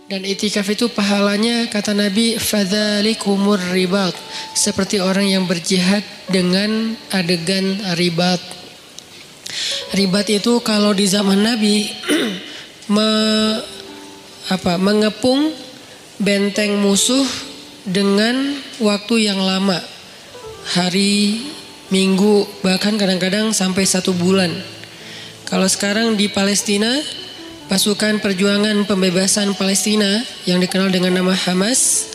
Dan itikaf itu pahalanya kata Nabi fadzalikumur ribat, seperti orang yang berjihad dengan adegan ribat. Ribat itu kalau di zaman Nabi mengepung benteng musuh dengan waktu yang lama, hari, minggu, bahkan kadang-kadang sampai 1 bulan. Kalau sekarang di Palestina, pasukan perjuangan pembebasan Palestina yang dikenal dengan nama Hamas,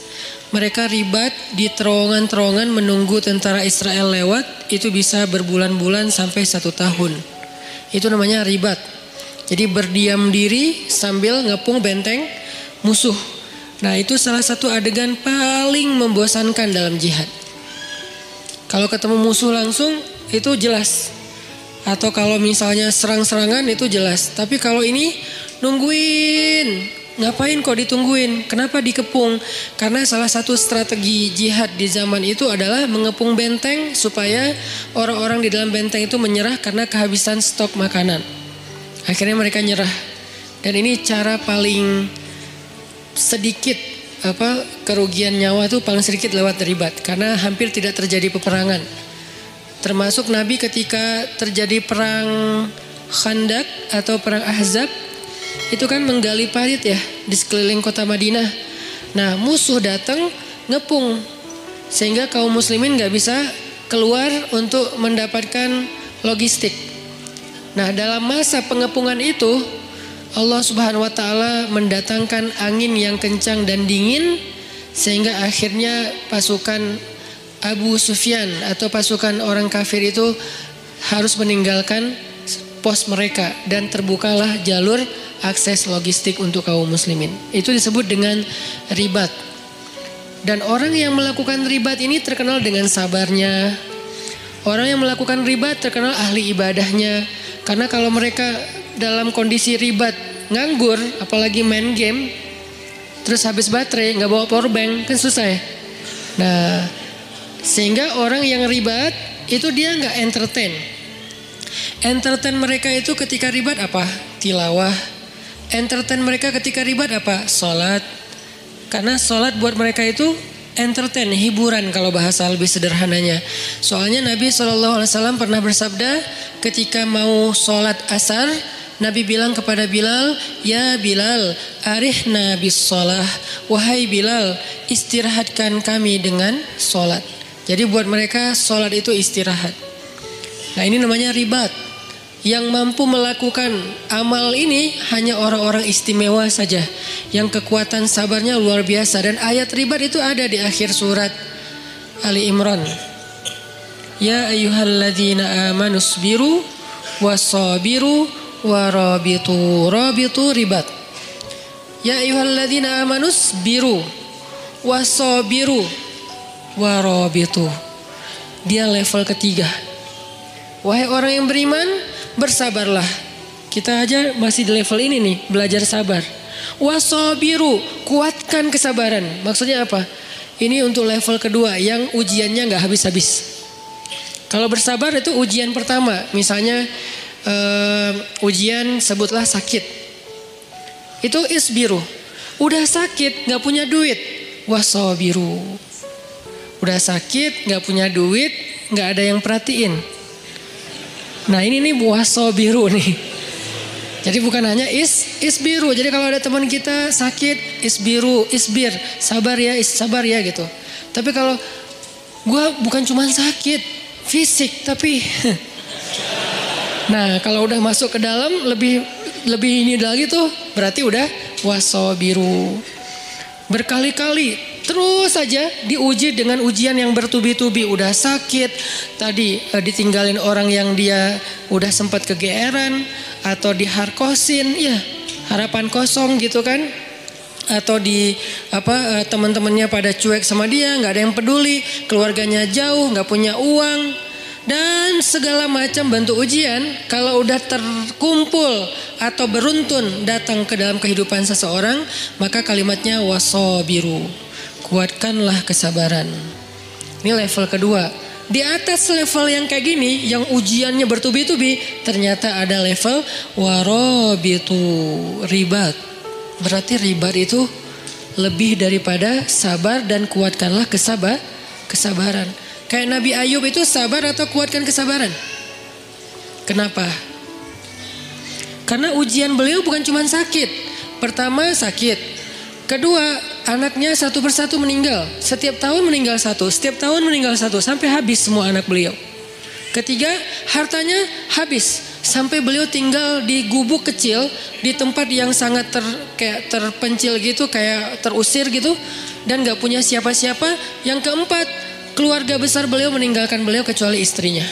mereka ribat di terowongan-terowongan menunggu tentara Israel lewat, itu bisa berbulan-bulan sampai 1 tahun. Itu namanya ribat. Jadi berdiam diri sambil ngepung benteng musuh. Nah, itu salah satu adegan paling membosankan dalam jihad. Kalau ketemu musuh langsung itu jelas. Atau kalau misalnya serang-serangan itu jelas. Tapi kalau ini nungguin, ngapain kok ditungguin? Kenapa dikepung? Karena salah satu strategi jihad di zaman itu adalah mengepung benteng supaya orang-orang di dalam benteng itu menyerah karena kehabisan stok makanan. Akhirnya mereka nyerah. Dan ini cara paling sedikit kerugian nyawa itu paling sedikit lewat ribat, karena hampir tidak terjadi peperangan. Termasuk Nabi ketika terjadi perang Khandak atau perang Ahzab, itu kan menggali parit ya di sekeliling kota Madinah. Nah, musuh datang ngepung sehingga kaum muslimin gak bisa keluar untuk mendapatkan logistik. Nah, dalam masa pengepungan itu Allah Subhanahu wa taala mendatangkan angin yang kencang dan dingin sehingga akhirnya pasukan Abu Sufyan atau pasukan orang kafir itu harus meninggalkan pos mereka dan terbukalah jalur akses logistik untuk kaum muslimin. Itu disebut dengan ribat. Dan orang yang melakukan ribat ini terkenal dengan sabarnya. Orang yang melakukan ribat terkenal ahli ibadahnya. Karena kalau mereka dalam kondisi ribat nganggur, apalagi main game, terus habis baterai nggak bawa power bank, kan susah ya. Nah, sehingga orang yang ribat itu dia nggak entertain. Entertain mereka itu ketika ribat apa? Tilawah. Entertain mereka ketika ribat apa? Sholat. Karena sholat buat mereka itu entertain, hiburan kalau bahasa lebih sederhananya. Soalnya Nabi SAW pernah bersabda ketika mau sholat asar, Nabi bilang kepada Bilal, "Ya Bilal, arihna bis sholah." Wahai Bilal, istirahatkan kami dengan sholat. Jadi buat mereka sholat itu istirahat. Nah, ini namanya ribat. Yang mampu melakukan amal ini hanya orang-orang istimewa saja, yang kekuatan sabarnya luar biasa. Dan ayat ribat itu ada di akhir surat Ali Imran. Ya ayyuhalladzina amanu sabiru wasabiru warabitu. Rabitu ribat. Ya ayyuhalladzina amanu sabiru wasabiru warabitu. Dia level ketiga. Wahai orang yang beriman, bersabarlah. Kita aja masih di level ini nih, belajar sabar. Wasabiru, kuatkan kesabaran. Maksudnya apa? Ini untuk level kedua yang ujiannya gak habis-habis. Kalau bersabar itu ujian pertama. Misalnya ujian sebutlah sakit. Itu isbiru. Udah sakit gak punya duit. Wasabiru. Udah sakit gak punya duit, gak ada yang perhatiin. Nah, ini nih wasabiru nih. Jadi bukan hanya isbiru. Jadi kalau ada teman kita sakit, isbir, sabar ya gitu. Tapi kalau gue bukan cuma sakit fisik, tapi nah, kalau udah masuk ke dalam lebih ini lagi tuh, berarti udah wasabiru. Berkali-kali terus saja diuji dengan ujian yang bertubi-tubi. Udah sakit, tadi ditinggalin orang yang dia udah sempat kegeeran, atau diharkosin, ya harapan kosong gitu kan. Atau teman-temannya pada cuek sama dia, nggak ada yang peduli, keluarganya jauh, nggak punya uang, dan segala macam bentuk ujian. Kalau udah terkumpul atau beruntun datang ke dalam kehidupan seseorang, maka kalimatnya wasabiru. Kuatkanlah kesabaran. Ini level kedua. Di atas level yang kayak gini, yang ujiannya bertubi-tubi, ternyata ada level warabitu, ribat. Berarti ribat itu lebih daripada sabar dan kuatkanlah kesabaran. Kayak Nabi Ayub itu sabar atau kuatkan kesabaran? Kenapa? Karena ujian beliau bukan cuma sakit. Pertama sakit. Kedua, anaknya satu persatu meninggal. Setiap tahun meninggal satu. Setiap tahun meninggal satu. Sampai habis semua anak beliau. Ketiga, hartanya habis. Sampai beliau tinggal di gubuk kecil. Di tempat yang sangat kayak terpencil gitu. Kayak terusir gitu. Dan gak punya siapa-siapa. Yang keempat, keluarga besar beliau meninggalkan beliau kecuali istrinya.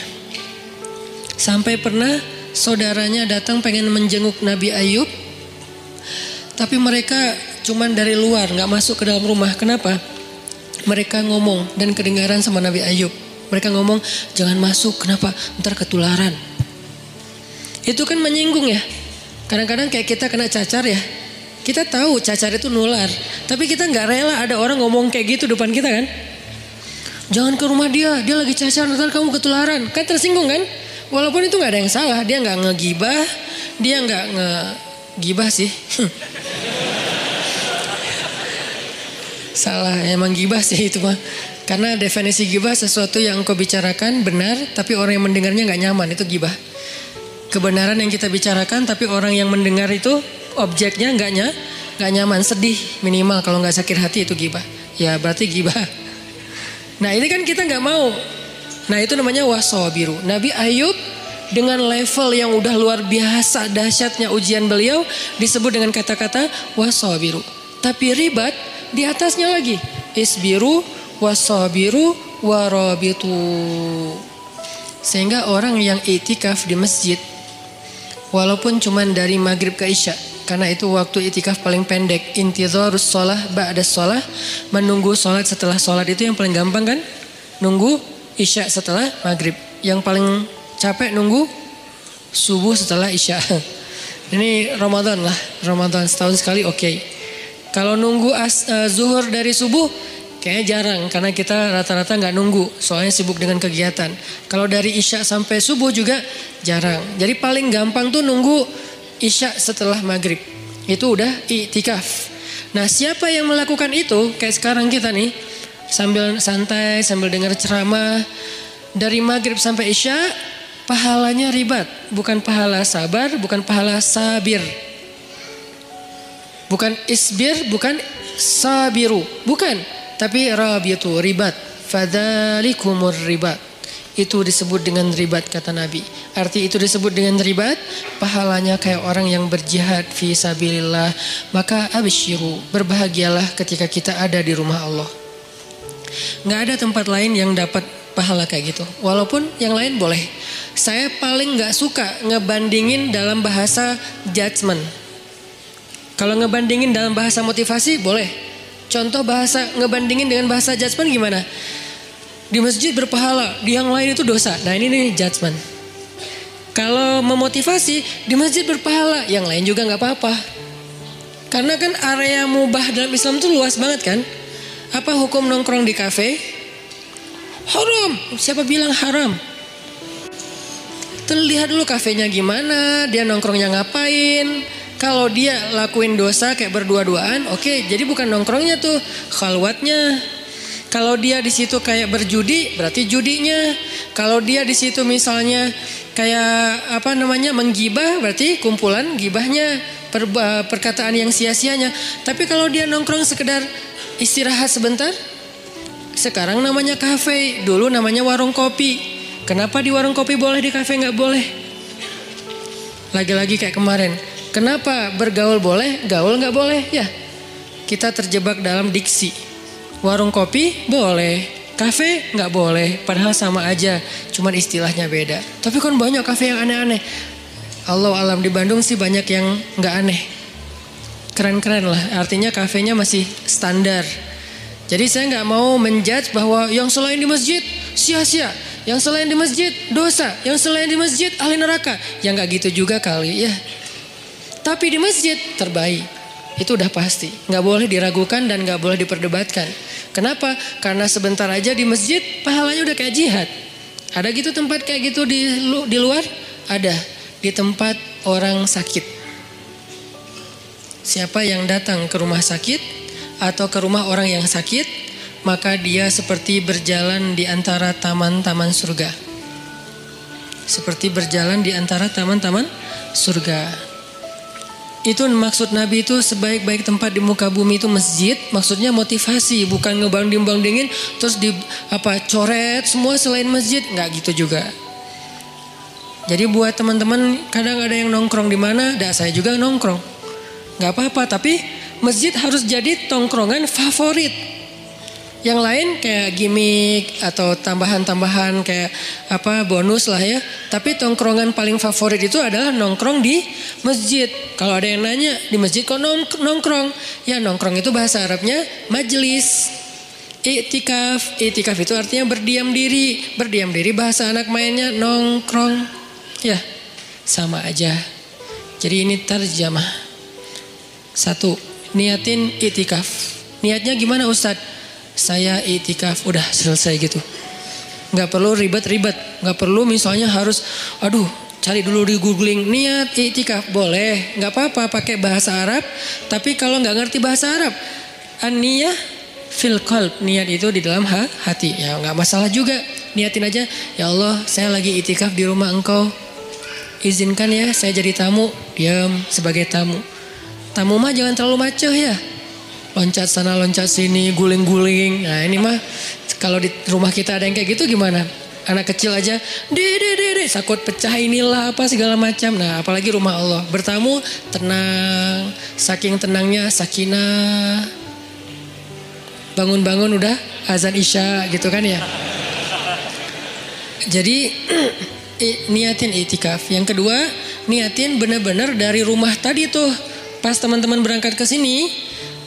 Sampai pernah saudaranya datang pengen menjenguk Nabi Ayub. Tapi mereka cuman dari luar, gak masuk ke dalam rumah. Kenapa? Mereka ngomong dan kedengaran sama Nabi Ayub. Mereka ngomong, jangan masuk, kenapa? Ntar ketularan. Itu kan menyinggung ya. Kadang-kadang kayak kita kena cacar ya. Kita tahu cacar itu nular. Tapi kita gak rela ada orang ngomong kayak gitu depan kita kan. Jangan ke rumah dia lagi cacar, ntar kamu ketularan. Kan tersinggung kan? Walaupun itu gak ada yang salah. Dia gak ngegibah. Dia gak ngegibah sih. Salah, emang gibah sih itu mah. Karena definisi gibah sesuatu yang kau bicarakan benar, tapi orang yang mendengarnya gak nyaman, itu gibah. Kebenaran yang kita bicarakan, tapi orang yang mendengar itu objeknya gak nyaman, sedih minimal. Kalau gak sakit hati itu gibah. Ya berarti gibah. Nah ini kan kita gak mau. Nah itu namanya wasabiru. Nabi Ayub dengan level yang udah luar biasa dahsyatnya ujian beliau disebut dengan kata-kata wasabiru. Tapi ribat di atasnya lagi. Isbiru wasabiru warabitu. Sehingga orang yang itikaf di masjid, walaupun cuman dari maghrib ke isya, karena itu waktu itikaf paling pendek, intizarus sholah ba'da sholah, menunggu sholat setelah sholat itu yang paling gampang kan? Nunggu isya setelah maghrib. Yang paling capek nunggu subuh setelah isya. Ini Ramadan lah, Ramadan setahun sekali oke. Kalau nunggu zuhur dari subuh kayaknya jarang, karena kita rata-rata gak nunggu, soalnya sibuk dengan kegiatan. Kalau dari isya sampai subuh juga jarang. Jadi paling gampang tuh nunggu isya setelah maghrib. Itu udah i'tikaf. Nah siapa yang melakukan itu, kayak sekarang kita nih, sambil santai, sambil dengar ceramah, dari maghrib sampai isya, pahalanya ribat. Bukan pahala sabar, bukan pahala sabir. Bukan isbir, bukan sabiru, bukan. Tapi rabitu, ribat. Fadzalikumur ribat. Itu disebut dengan ribat kata Nabi. Arti itu disebut dengan ribat, pahalanya kayak orang yang berjihad fi sabilillah. Maka absyiru, berbahagialah ketika kita ada di rumah Allah. Gak ada tempat lain yang dapat pahala kayak gitu. Walaupun yang lain boleh. Saya paling gak suka ngebandingin dalam bahasa judgment. Kalau ngebandingin dalam bahasa motivasi boleh. Contoh bahasa ngebandingin dengan bahasa judgment gimana? Di masjid berpahala, di yang lain itu dosa. Nah ini nih judgment. Kalau memotivasi, di masjid berpahala, yang lain juga gak apa-apa. Karena kan area mubah dalam Islam itu luas banget kan. Apa hukum nongkrong di kafe? Haram. Siapa bilang haram? Lihat dulu kafenya gimana, dia nongkrongnya ngapain. Kalau dia lakuin dosa kayak berdua-duaan, oke, jadi bukan nongkrongnya tuh, khalwatnya. Kalau dia di situ kayak berjudi, berarti judinya. Kalau dia di situ misalnya kayak menggibah, berarti kumpulan gibahnya, perkataan yang sia-sianya. Tapi kalau dia nongkrong sekedar istirahat sebentar, sekarang namanya kafe, dulu namanya warung kopi. Kenapa di warung kopi boleh, di kafe nggak boleh? Lagi-lagi kayak kemarin. Kenapa bergaul boleh, gaul nggak boleh? Ya, kita terjebak dalam diksi. Warung kopi boleh, kafe nggak boleh. Padahal sama aja, cuman istilahnya beda. Tapi kan banyak kafe yang aneh-aneh. Allah alam, di Bandung sih banyak yang nggak aneh. Keren-keren lah. Artinya kafenya masih standar. Jadi saya nggak mau menjudge bahwa yang selain di masjid sia-sia, yang selain di masjid dosa, yang selain di masjid ahli neraka. Ya nggak gitu juga kali ya. Tapi di masjid terbaik, itu udah pasti. Gak boleh diragukan dan gak boleh diperdebatkan. Kenapa? Karena sebentar aja di masjid pahalanya udah kayak jihad. Ada gitu tempat kayak gitu di luar? Ada. Di tempat orang sakit. siapa yang datang ke rumah sakit atau ke rumah orang yang sakit, maka dia seperti berjalan di antara taman-taman surga. Seperti berjalan di antara taman-taman surga. Itu maksud Nabi itu sebaik-baik tempat di muka bumi itu masjid. Maksudnya motivasi, bukan ngebanding-bandingin terus coret semua selain masjid, nggak gitu juga. Jadi buat teman-teman kadang ada yang nongkrong di mana, saya juga nongkrong, nggak apa-apa. Tapi masjid harus jadi tongkrongan favorit. Yang lain kayak gimmick atau tambahan-tambahan kayak bonus lah ya. Tapi tongkrongan paling favorit itu adalah nongkrong di masjid. Kalau ada yang nanya di masjid kok nongkrong? Ya nongkrong itu bahasa Arabnya majelis. I'tikaf. I'tikaf itu artinya berdiam diri. Berdiam diri bahasa anak mainnya nongkrong. Ya sama aja. Jadi ini terjemah. 1. Niatin i'tikaf. Niatnya gimana Ustadz? Saya i'tikaf, udah selesai gitu. Gak perlu ribet-ribet. Gak perlu misalnya harus cari dulu di googling niat i'tikaf. Boleh, gak apa-apa pakai bahasa Arab. Tapi kalau gak ngerti bahasa Arab, an-niyah fil qalb, niat itu di dalam hati. Ya gak masalah juga. Niatin aja, ya Allah saya lagi i'tikaf di rumah Engkau, izinkan ya saya jadi tamu. Diam sebagai tamu. Tamu mah jangan terlalu maco ya. Loncat sana loncat sini, guling-guling. Nah ini mah kalau di rumah kita ada yang kayak gitu gimana? Anak kecil aja, dede, takut pecah inilah apa segala macam. Nah apalagi rumah Allah. Bertamu tenang, saking tenangnya sakinah. Bangun-bangun udah azan isya gitu kan ya. Jadi niatin i'tikaf. Yang kedua, niatin benar-benar dari rumah tadi tuh. Pas teman-teman berangkat ke sini,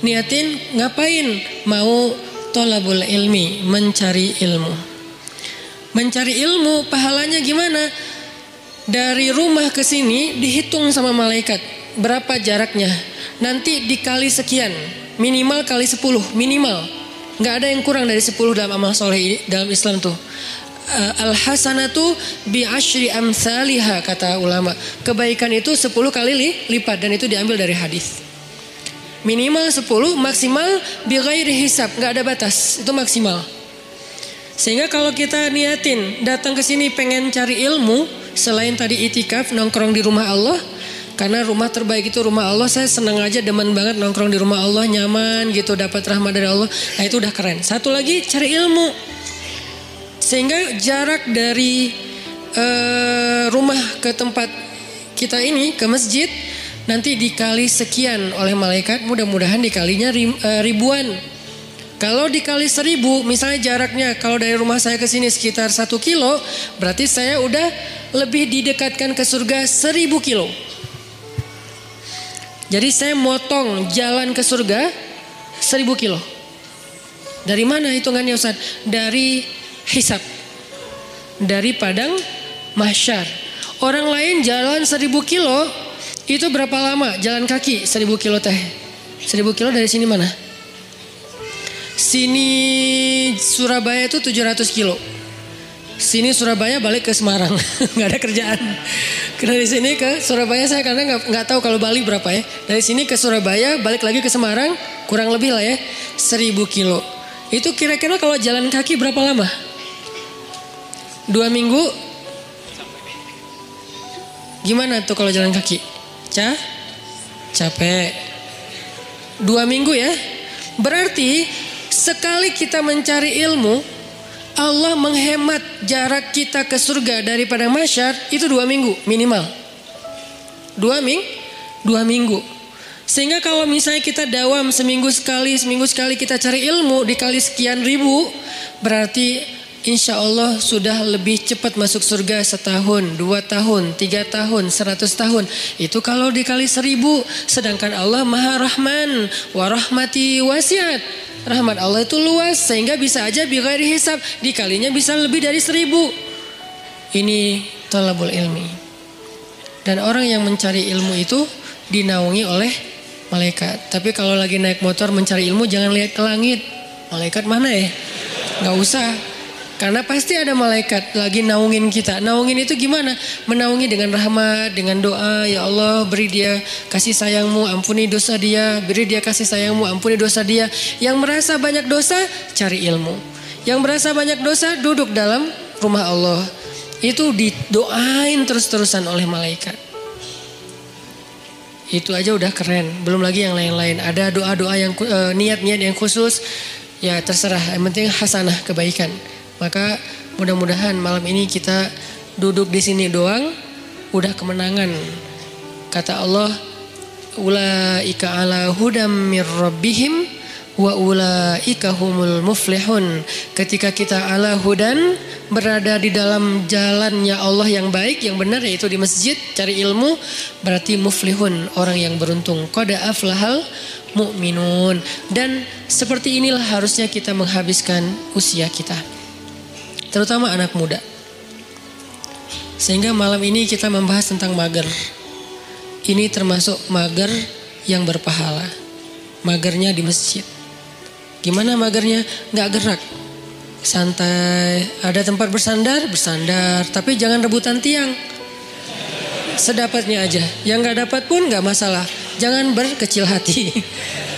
niatin ngapain? Mau tolabul ilmi, mencari ilmu. Mencari ilmu pahalanya gimana? Dari rumah ke sini dihitung sama malaikat berapa jaraknya. Nanti dikali sekian, minimal kali 10, minimal. Nggak ada yang kurang dari 10 dalam amal soleh dalam Islam tuh. Al-hasanatu bi asyri amsalihha kata ulama. Kebaikan itu 10 kali lipat dan itu diambil dari hadis. Minimal 10, maksimal bi ghairi hisab, enggak ada batas, itu maksimal. Sehingga kalau kita niatin datang ke sini pengen cari ilmu, selain tadi i'tikaf nongkrong di rumah Allah, karena rumah terbaik itu rumah Allah, saya senang aja demen banget nongkrong di rumah Allah, nyaman gitu, dapat rahmat dari Allah. Nah itu udah keren. Satu lagi cari ilmu. Sehingga jarak dari rumah ke tempat kita ini ke masjid nanti dikali sekian oleh malaikat, mudah-mudahan dikalinya ribuan. Kalau dikali 1000, misalnya jaraknya kalau dari rumah saya ke sini sekitar 1 kilo, berarti saya udah lebih didekatkan ke surga 1000 kilo. Jadi saya motong jalan ke surga 1000 kilo. Dari mana hitungannya Ustaz? Dari hisab. Dari padang mahsyar. Orang lain jalan 1000 kilo, itu berapa lama jalan kaki 1000 kilo teh? 1000 kilo dari sini mana? Sini Surabaya itu 700 kilo. Sini Surabaya balik ke Semarang. Gak ada kerjaan. Dari sini ke Surabaya saya karena gak tahu kalau Bali berapa ya. Dari sini ke Surabaya balik lagi ke Semarang kurang lebih lah ya 1000 kilo. Itu kira-kira kalau jalan kaki berapa lama? 2 minggu? Gimana tuh kalau jalan kaki? Capek. 2 minggu ya. Berarti sekali kita mencari ilmu, Allah menghemat jarak kita ke surga dari padang mahsyar itu 2 minggu minimal. 2 minggu. Sehingga kalau misalnya kita dawam seminggu sekali kita cari ilmu dikali sekian ribu, berarti insya Allah sudah lebih cepat masuk surga 1 tahun, 2 tahun, 3 tahun, 100 tahun. Itu kalau dikali 1000. Sedangkan Allah Maha Rahman, wa rahmati wasiat. Rahmat Allah itu luas sehingga bisa aja bi ghairi hisab, dikalinya bisa lebih dari 1000. Ini thalabul ilmi. Dan orang yang mencari ilmu itu dinaungi oleh malaikat. Tapi kalau lagi naik motor mencari ilmu jangan lihat ke langit. Malaikat mana ya? Gak usah. Karena pasti ada malaikat lagi naungin kita. Naungin itu gimana? Menaungi dengan rahmat, dengan doa. Ya Allah, beri dia kasih sayangmu, ampuni dosa dia. Beri dia kasih sayangmu, ampuni dosa dia. Yang merasa banyak dosa, cari ilmu. Yang merasa banyak dosa, duduk dalam rumah Allah. Itu didoain terus-terusan oleh malaikat. Itu aja udah keren. Belum lagi yang lain-lain. Ada doa-doa yang niat-niat yang khusus. Ya terserah. Yang penting hasanah, kebaikan. Maka mudah-mudahan malam ini kita duduk di sini doang udah kemenangan. Kata Allah, ulaika ala hudam mir rabbihim wa ulaika humul muflihun. Ketika kita ala hudan, berada di dalam jalannya Allah yang baik, yang benar, yaitu di masjid, cari ilmu, berarti muflihun, orang yang beruntung. Qad aflahal mu'minun. Dan seperti inilah harusnya kita menghabiskan usia kita, terutama anak muda. Sehingga malam ini kita membahas tentang mager. Ini termasuk mager yang berpahala. Magernya di masjid. Gimana magernya? Gak gerak, santai. Ada tempat bersandar, bersandar. Tapi jangan rebutan tiang. Sedapatnya aja. Yang gak dapat pun gak masalah. Jangan berkecil hati.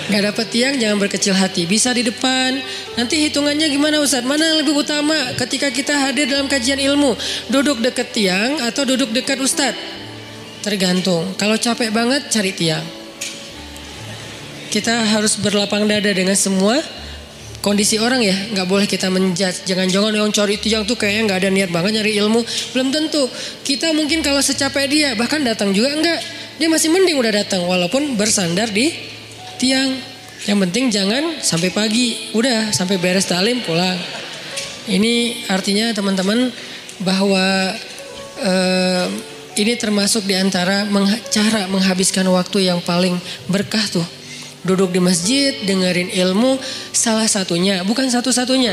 Gak dapat tiang, jangan berkecil hati. Bisa di depan. Nanti hitungannya gimana Ustadz? Mana yang lebih utama ketika kita hadir dalam kajian ilmu? Duduk dekat tiang atau duduk dekat Ustadz? Tergantung. Kalau capek banget, cari tiang. Kita harus berlapang dada dengan semua kondisi orang ya. Gak boleh kita menjudge. Jangan-jangan yang cari tiang tuh kayaknya gak ada niat banget nyari ilmu. Belum tentu. Kita mungkin kalau secapek dia, bahkan datang juga enggak. Dia masih mending udah datang walaupun bersandar di tiang. Yang penting jangan sampai pagi. Udah sampai beres talim pulang. Ini artinya teman-teman bahwa ini termasuk diantara cara menghabiskan waktu yang paling berkah tuh. Duduk di masjid, dengerin ilmu, salah satunya, bukan satu-satunya.